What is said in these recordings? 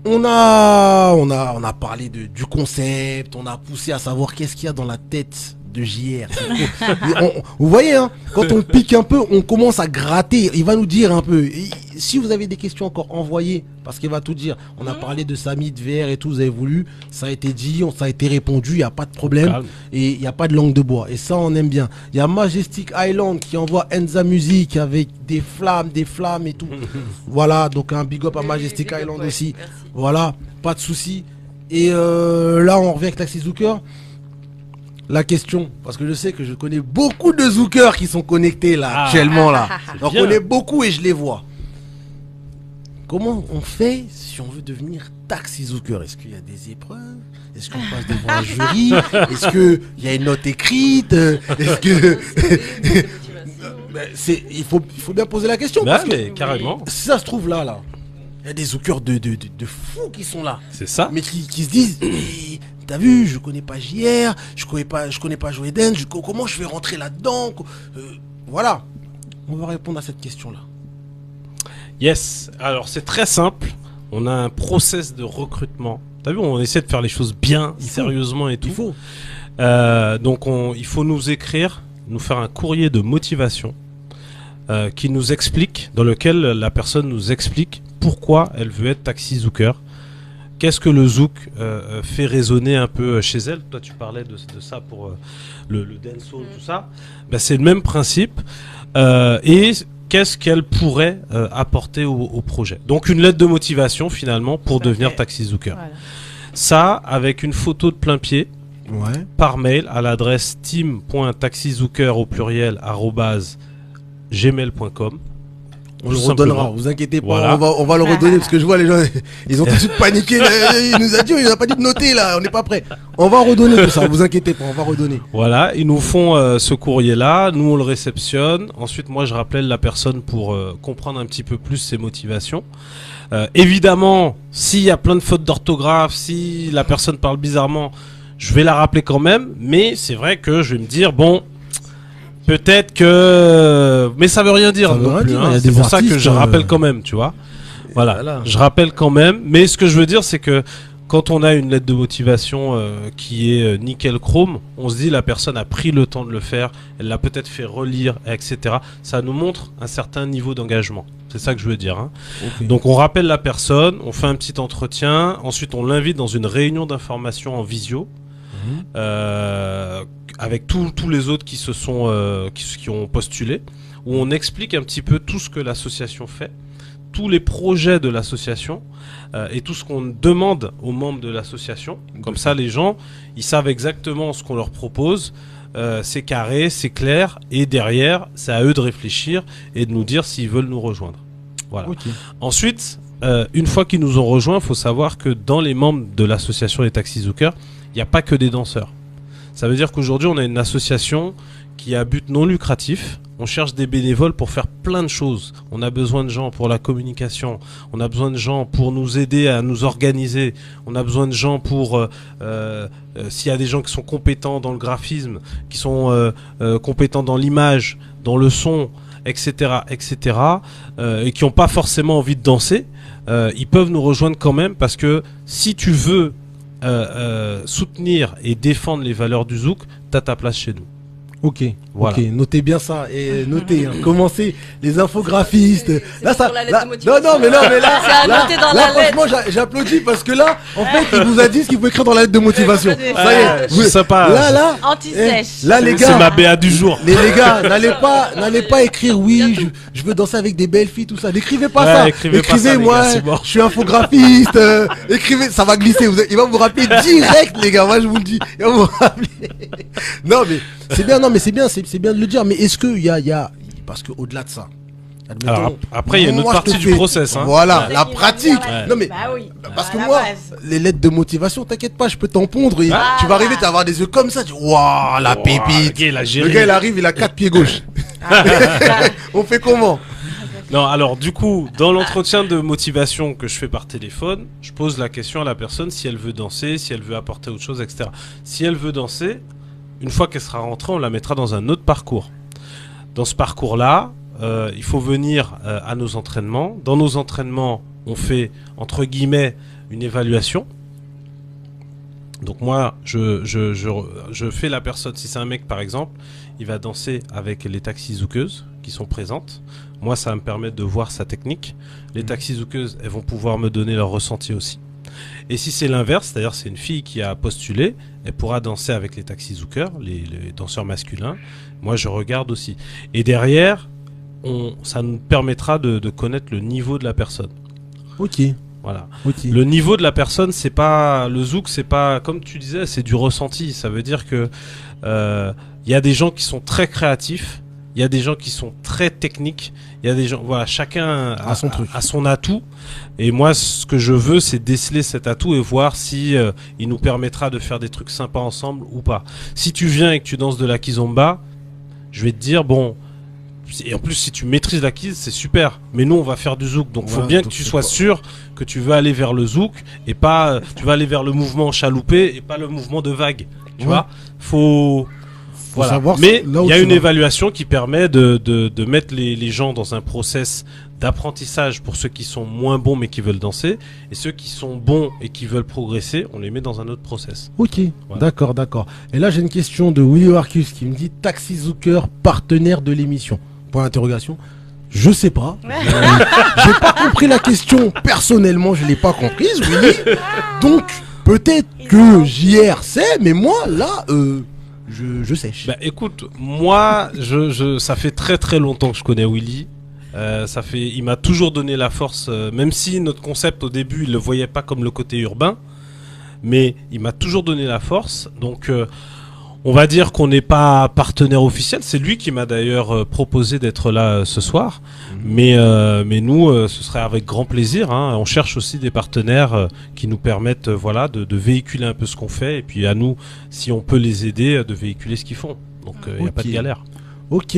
On a parlé du concept, on a poussé à savoir qu'est-ce qu'il y a dans la tête de JR. Vous voyez, hein, quand on pique un peu, on commence à gratter. Il va nous dire un peu. Et si vous avez des questions encore, envoyez, parce qu'il va tout dire. On a parlé de Samy, de VR et tout, vous avez voulu. Ça a été dit, ça a été répondu, il n'y a pas de problème. Calme. Et il n'y a pas de langue de bois. Et ça, on aime bien. Il y a Majestic Island qui envoie Enza Music avec des flammes et tout. Voilà, donc un big up à Majestic Island aussi. Merci. Voilà, pas de souci. Et là, on revient avec Taxi Zooker. La question, parce que je sais que je connais beaucoup de zookers qui sont connectés là, actuellement là. J'en bien. connais beaucoup et je les vois. Comment on fait si on veut devenir taxi zooker? Est-ce qu'il y a des épreuves? Est-ce qu'on passe devant un jury? Est-ce qu'il y a une note écrite? Est-ce que... Ben, il faut bien poser la question. Bah, Parce que mais carrément. si ça se trouve là, il y a des zookers de fous qui sont là. C'est ça. Mais qui se disent, eh, t'as vu, je connais pas JR, je connais pas Joey Dance, comment je vais rentrer là-dedans? Voilà. On va répondre à cette question-là. Yes. Alors c'est très simple. On a un process de recrutement. T'as vu, on essaie de faire les choses bien, sérieusement et tout. Il faut. Donc il faut nous écrire, nous faire un courrier de motivation qui nous explique, dans lequel la personne nous explique pourquoi elle veut être taxi zooker. Qu'est-ce que le zouk fait résonner un peu chez elle? Toi, tu parlais de ça pour le dancehall, tout ça. Ben, c'est le même principe. Et qu'est-ce qu'elle pourrait apporter au projet? Donc, une lettre de motivation, finalement, pour devenir taxi zooker. Voilà. Ça, avec une photo de plein pied, Ouais. par mail, à l'adresse team.taxizooker au pluriel @gmail.com. On le Tout redonnera, simplement. vous inquiétez pas, Voilà. on va le redonner parce que je vois les gens, ils ont tout de suite paniqué. Il nous a dit, il nous a pas dit de noter là, on n'est pas prêt. On va redonner tout ça, vous inquiétez pas, on va redonner. Voilà, ils nous font ce courrier-là, nous on le réceptionne. Ensuite, moi je rappelle la personne pour comprendre un petit peu plus ses motivations. Évidemment, s'il y a plein de fautes d'orthographe, si la personne parle bizarrement, je vais la rappeler quand même. Mais c'est vrai que je vais me dire, bon, peut-être que... Mais ça veut rien dire Ça veut non rien plus, dire, hein. il y a C'est des pour ça que artistes, je rappelle quand même, tu vois. Voilà, je rappelle quand même. Mais ce que je veux dire, c'est que quand on a une lettre de motivation qui est nickel chrome, on se dit la personne a pris le temps de le faire, elle l'a peut-être fait relire, etc. Ça nous montre un certain niveau d'engagement. C'est ça que je veux dire. Hein. Okay. Donc on rappelle la personne, on fait un petit entretien, ensuite on l'invite dans une réunion d'information en visio. Avec tous les autres qui se sont qui ont postulé, où on explique un petit peu tout ce que l'association fait, tous les projets de l'association et tout ce qu'on demande aux membres de l'association. Comme ça, les gens, ils savent exactement ce qu'on leur propose. C'est carré, c'est clair, et derrière, c'est à eux de réfléchir et de nous dire s'ils veulent nous rejoindre. Voilà. Okay. Ensuite, une fois qu'ils nous ont rejoints, il faut savoir que dans les membres de l'association des Taxi Zookers, il n'y a pas que des danseurs. Ça veut dire qu'aujourd'hui, on a une association qui a but non lucratif. On cherche des bénévoles pour faire plein de choses. On a besoin de gens pour la communication. On a besoin de gens pour nous aider à nous organiser. On a besoin de gens pour... s'il y a des gens qui sont compétents dans le graphisme, qui sont compétents dans l'image, dans le son, etc., etc., et qui n'ont pas forcément envie de danser, ils peuvent nous rejoindre quand même, parce que si tu veux soutenir et défendre les valeurs du zouk, t'as ta place chez nous. Ok, Voilà. ok, notez bien ça et notez, hein, commencez les infographistes. Là, ça, pour la lettre là, de motivation. non, mais là, C'est à noter dans la lettre. franchement, j'applaudis parce que là, en fait, il vous a dit ce qu'il faut écrire dans la lettre de motivation. Ouais, Ça y est, je sais pas. là, Anti-sèche. là, les C'est ma gars, BA du jour. les gars, n'allez pas écrire oui, je veux danser avec des belles filles, tout ça. N'écrivez pas Ouais, ça. écrivez pas ça, les moi, gars, c'est mort. je suis infographiste. Écrivez, ça va glisser. Il va vous rappeler direct, les gars. Moi, je vous le dis. Il va vous rappeler. Non, mais c'est bien. Non, mais c'est bien de le dire. Mais est-ce que il y a, parce que au-delà de ça. Admettons, Alors, après, il y a une autre moi, je partie te du fais- process. Hein. Voilà, Ouais. la pratique. Ouais. Non, mais Bah oui. parce que À la moi, base. les lettres de motivation, t'inquiète pas, je peux t'en pondre. Et Ah. tu vas arriver, tu vas avoir des yeux comme ça. Tu waouh, la pépite. il a Le géré. gars, il arrive, il a 4 pieds gauche. On fait comment? Non, alors du coup, dans l'entretien de motivation que je fais par téléphone, je pose la question à la personne si elle veut danser, si elle veut apporter autre chose, etc. Si elle veut danser, une fois qu'elle sera rentrée, on la mettra dans un autre parcours. Dans ce parcours-là, il faut venir à nos entraînements. Dans nos entraînements, on fait entre guillemets une évaluation. Donc moi, je fais la personne. Si c'est un mec par exemple, il va danser avec les taxizoukeuses qui sont présentes. Moi, ça va me permettre de voir sa technique. Les taxizoukeuses, elles vont pouvoir me donner leur ressenti aussi. Et si c'est l'inverse, c'est-à-dire c'est une fille qui a postulé, elle pourra danser avec les taxizoukeurs, les danseurs masculins. Moi, je regarde aussi. Et derrière, ça nous permettra de connaître le niveau de la personne. Ok. Voilà. Ok. Le niveau de la personne, c'est pas le zouk, c'est pas comme tu disais, c'est du ressenti. Ça veut dire que y a des gens qui sont très créatifs, il y a des gens qui sont très techniques, il y a des gens, voilà, chacun a son truc, a son atout. Et moi, ce que je veux, c'est déceler cet atout et voir si il nous permettra de faire des trucs sympas ensemble ou pas. Si tu viens et que tu danses de la kizomba, je vais te dire bon. Et en plus, si tu maîtrises la kiz, c'est super. Mais nous, on va faire du zouk. Donc, faut bien que tu sois sûr que tu veux aller vers le zouk et pas, tu vas aller vers le mouvement chaloupé et pas le mouvement de vague. Tu vois? Faut voilà. Savoir Mais il y a une vas. évaluation qui permet de mettre les gens dans un process d'apprentissage pour ceux qui sont moins bons mais qui veulent danser. Et ceux qui sont bons et qui veulent progresser, on les met dans un autre process. Ok, Voilà. d'accord, d'accord. Et là, j'ai une question de Willy Warcus qui me dit Taxi Zouker, partenaire de l'émission. Point d'interrogation. Je sais pas. J'ai pas compris la question. Personnellement, je l'ai pas comprise, Willy. Donc, peut-être que JR sait, mais moi, là, je sèche. Bah écoute, moi, ça fait très très longtemps que je connais Willy. Il m'a toujours donné la force, même si notre concept au début, il le voyait pas comme le côté urbain, mais il m'a toujours donné la force. Donc, on va dire qu'on n'est pas partenaire officiel. C'est lui qui m'a d'ailleurs proposé d'être là ce soir. Mais nous, ce serait avec grand plaisir. Hein. On cherche aussi des partenaires qui nous permettent, voilà, de véhiculer un peu ce qu'on fait. Et puis à nous, si on peut les aider, de véhiculer ce qu'ils font. Donc, il n'y a pas de galère. Ok,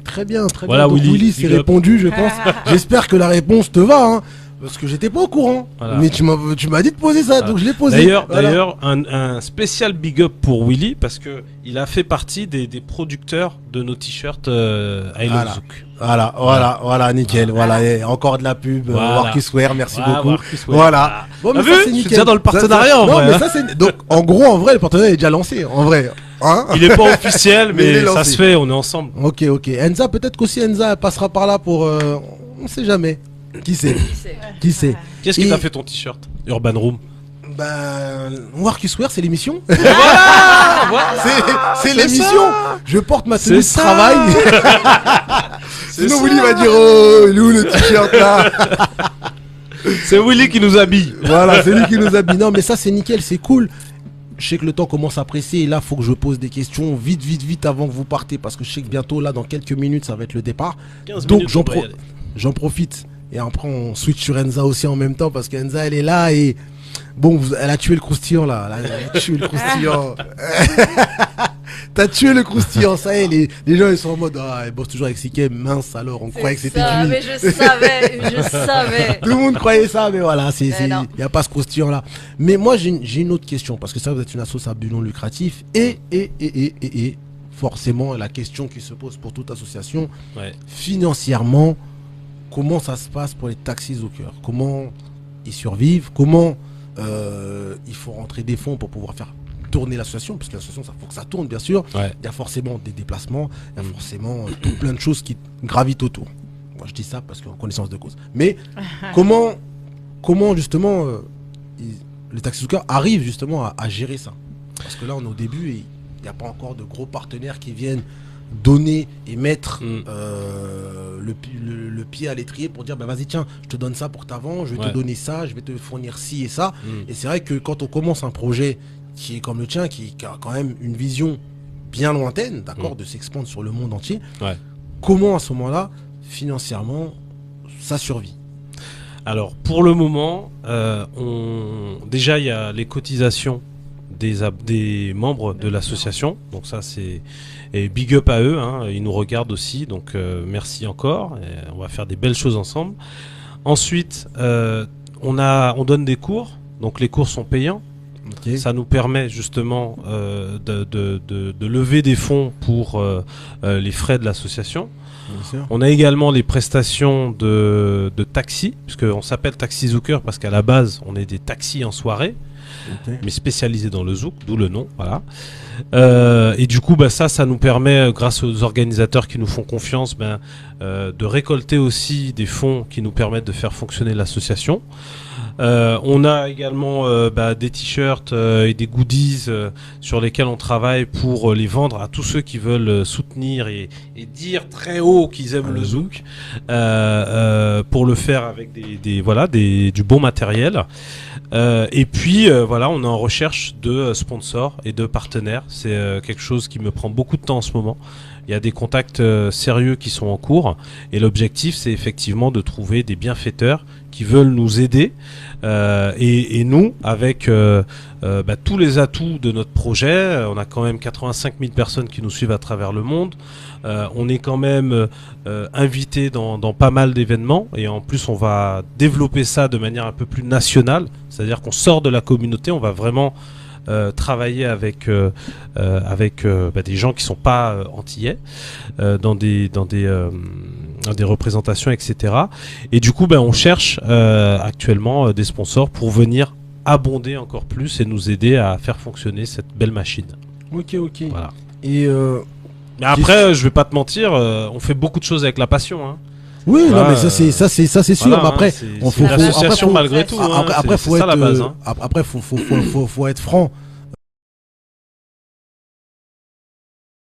très bien, très Voilà, bien. Donc, Willy, c'est big up. répondu, je pense. J'espère que la réponse te va, hein, parce que j'étais pas au courant. Voilà. Mais tu m'as dit de poser ça, donc je l'ai posé. D'ailleurs, un spécial big up pour Willy parce que il a fait partie des producteurs de nos t-shirts I Love Zouk. Voilà, nickel. Voilà, et encore de la pub. Voilà. Warcuswear, merci beaucoup. Warcuswear. Voilà. Bon, T'as mais vu ça, c'est Je suis nickel. déjà dans le partenariat, en non, vrai, mais hein. ça, c'est donc en gros, en vrai, le partenariat est déjà lancé, en vrai. Hein? Il est pas officiel, Mais il est mais ça lancé. se fait. On est ensemble. Ok. Enza, peut-être qu'aussi Enza passera par là pour. On sait jamais. Qui sait? Qui sait? Qu'est-ce qui Et- t'a fait ton t-shirt Urban Room. Ben, Warcuswear, c'est l'émission. Voilà. C'est l'émission. Je porte ma tenue de C'est ça. travail. C'est Sinon, ça. Willy va dire oh, il est où le t-shirt là? C'est Willy qui nous habille. Voilà, c'est lui qui nous habille. Non, mais ça, c'est nickel, c'est cool. Je sais que le temps commence à presser et là, faut que je pose des questions vite avant que vous partez parce que je sais que bientôt, là, dans quelques minutes, ça va être le départ. 15 Donc, minutes, on va y aller. j'en profite. Et après, on switch sur Enza aussi en même temps parce qu'Enza, elle est là et bon, elle a tué le croustillant là. Elle a tué le croustillant. T'as tué le croustillant, ça y est, les gens ils sont en mode ah, elle bosse toujours avec Siké, mince alors, on croyait que c'était ça, lui. mais je savais. Tout le monde croyait ça, mais voilà, Mais non. y a pas ce croustillant là. Mais moi j'ai une autre question parce que ça vous êtes une association à but non lucratif et forcément la question qui se pose pour toute association, Ouais. financièrement, comment ça se passe pour les taxis au cœur? Comment ils survivent? Comment il faut rentrer des fonds pour pouvoir faire tourner l'association, parce que l'association, ça faut que ça tourne, bien sûr. Ouais. Il y a forcément des déplacements, il y a forcément tout plein de choses qui gravitent autour. Moi, je dis ça parce qu'en connaissance de cause. Mais comment justement les taxis arrivent justement à gérer ça? Parce que là, on est au début et il n'y a pas encore de gros partenaires qui viennent donner et mettre le pied à l'étrier pour dire bah vas-y tiens je te donne ça pour ta vente, je vais te donner ça, je vais te fournir ci et ça. Et c'est vrai que quand on commence un projet qui est comme le tien, qui a quand même une vision bien lointaine, d'accord, de s'expandre sur le monde entier, comment à ce moment-là financièrement ça survit? Alors pour le moment, déjà il y a les cotisations des membres de l'association, donc ça c'est et big up à eux, hein, ils nous regardent aussi, donc merci encore, et on va faire des belles choses ensemble. Ensuite, on donne des cours, donc les cours sont payants. Okay. Ça nous permet justement de lever des fonds pour les frais de l'association. Bien sûr. On a également les prestations de taxi, puisqu'on s'appelle Taxi Zooker parce qu'à la base, on est des taxis en soirée, Ok. mais spécialisés dans le zouk, d'où le nom, voilà. Et du coup, ça nous permet, grâce aux organisateurs qui nous font confiance, de récolter aussi des fonds qui nous permettent de faire fonctionner l'association. On a également des t-shirts et des goodies sur lesquels on travaille pour les vendre à tous ceux qui veulent soutenir et dire très haut qu'ils aiment le zouk, pour le faire avec du bon matériel. Et puis on est en recherche de sponsors et de partenaires. C'est quelque chose qui me prend beaucoup de temps en ce moment. Il y a des contacts sérieux qui sont en cours et l'objectif c'est effectivement de trouver des bienfaiteurs qui veulent nous aider et nous avec tous les atouts de notre projet. On a quand même 85 000 personnes qui nous suivent à travers le monde. On est quand même invité dans pas mal d'événements et en plus on va développer ça de manière un peu plus nationale, c'est-à-dire qu'on sort de la communauté, on va vraiment travailler avec des gens qui sont pas antillais dans des représentations, etc. Et du coup on cherche actuellement des sponsors pour venir abonder encore plus et nous aider à faire fonctionner cette belle machine. Ok. Voilà. Et Mais après, je vais pas te mentir, on fait beaucoup de choses avec la passion. Hein. oui, Voilà, non, mais ça c'est sûr. Voilà, Mais après, c'est on une association malgré tout. Après, c'est faut ça être, la base. Hein. après, faut être franc.